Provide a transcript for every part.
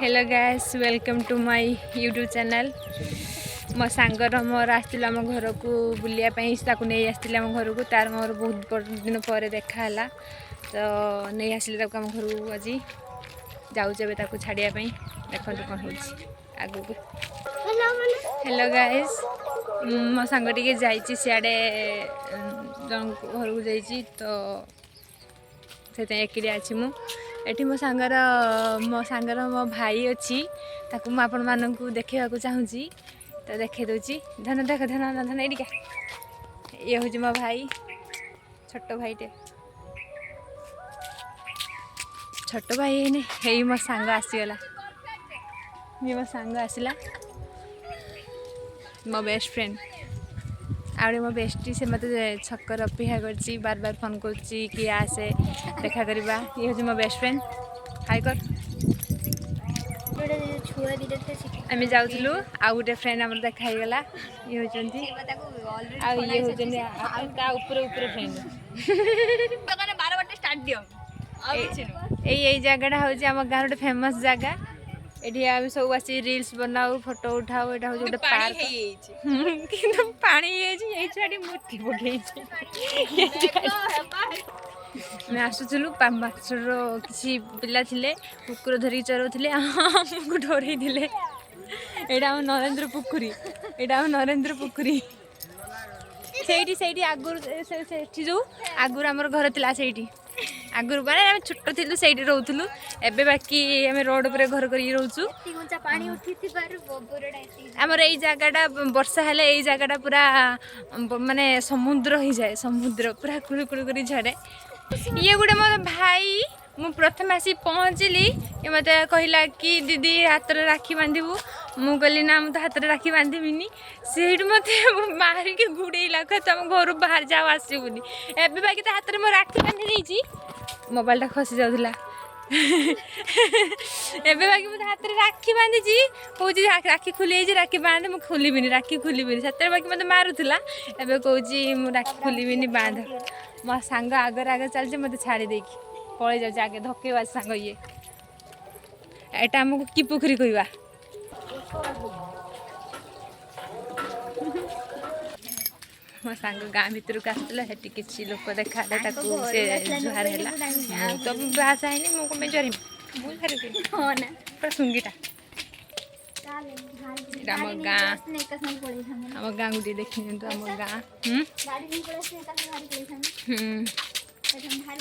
Hello guys welcome to my YouTube channel. मो सांगर मोर आम घर को बुलायापी नहीं आसती आम घर को तार मोर बहुत दिन पर देखाला तो नहीं आसिले आम घर को आज जाऊे छाड़ापी देखो कौन हो आग को। हेलो गाइस मो सांग टे जाइए सियाड़े जन घर को जाइए तो से एकिया अच्छी मुझे मो सांगर मो भाई अच्छी ताकू मु आपण मानू देखा चाहूँगी तो देखे दूची धन देख धन धन एडिका ये हूँ मो भाई छोट भाईटे छोट भाई है मो सांग आसीगला ये मो सांग आसला मो बेस्ट फ्रेंड आउे मो बेस्टी से मत छकर अपेक्षा कर बार बार फोन कर आसे देखा करवा। ये हूँ मो बेस्ट फ्रेंड हाई कर आम जाऊँ आउ गोटे फ्रेंड आम देखाईगला ये होती ये होती फ्रेंड यही जगटा हूँ आम गाँव गोटे फेमस जगह ये आम सब आस रील्स बनाऊ फोटो उठाऊ यहाँ हूँ गोटे पार्क कि पानी ये छाड़ी मूर्ति पकई मैं आसुलु माछर किसी पिला थिले कुकुर धरिकी चराउले आमको डरई दिले यहाँ आम नरेंद्र पुखुरी यहाँ आम नरेंद्र पुखुरी से आगुर जो आगुर आमर घर था से आगुर माने आम छोट थी से रोलु एवं बाकी आम रोड पर घर कर रोचु आमर यही जगटा वर्षा हेले यही जगटा पूरा माने समुद्र हो जाए समुद्र पूरा कुड़ कुड़ कर झड़े। ये गोटे मो भाई मु प्रथम आसी पहुँचली ये मत कहला कि दीदी हाथ में राखी बांधबू मु कहली ना मुझे हाथ में राखी बांधबीनी से मत मारिक गुड़ेला तुम घर बाहर जाओ आसबूनी एवं बाकी तो हाथ में मो राखी बांधी देती मोबाइलटा खसी जाऊला एवं बाकी मुझे हाथ में राखी बांधी हूँ राखी खुली राखी बांध मुझे खोलबी राखी खोलबी से बाकी मत मारूला एवं कौन राखी खोलबी बांध मो सांग आगर आगे चलते मत छाड़ी देकी पलि जाऊँ आगे धकेवा सांग ये एटा आमको कि पोखरी कहवा मो सांग गाँ भर को आसला से किसी लोक देखा जुहार है तो बासा है मुझे जरी पूरा सुंगीटा आम गाँ गोटे देखी आम गाँ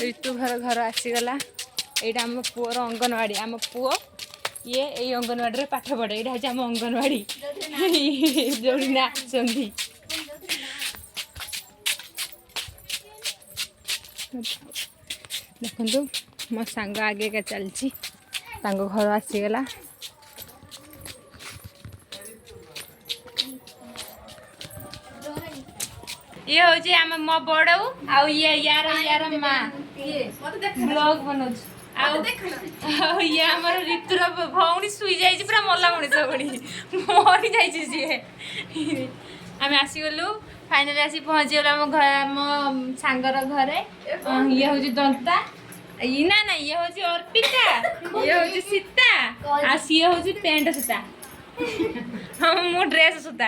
ऋतु घर आसीगला यहाँ आम पुअर अंगनवाड़ी आम पुओ ये यही अंगनवाड़ी पाठ पढ़े यहाँ हूँ आम अंगनवाड़ी जो नाचती देखु मो सांग आगे का चलची घर आसीगला ये हूँ आम मो बड़ऊ आउ ये यार यार माँ ब्लॉग बनाऊ ये आम ऋतुर भौणी शुई जा पूरा मला मनीष भौणी मरी सी आम आसीगलु फाइनाली आसी पहुँचीगलु आम मो सांगर घरे ये हूँ दंता ये ना ये हूँ अर्पिता ये हूँ सीता आ सी हूँ पेंट सूता हाँ मो ड्रेस सूता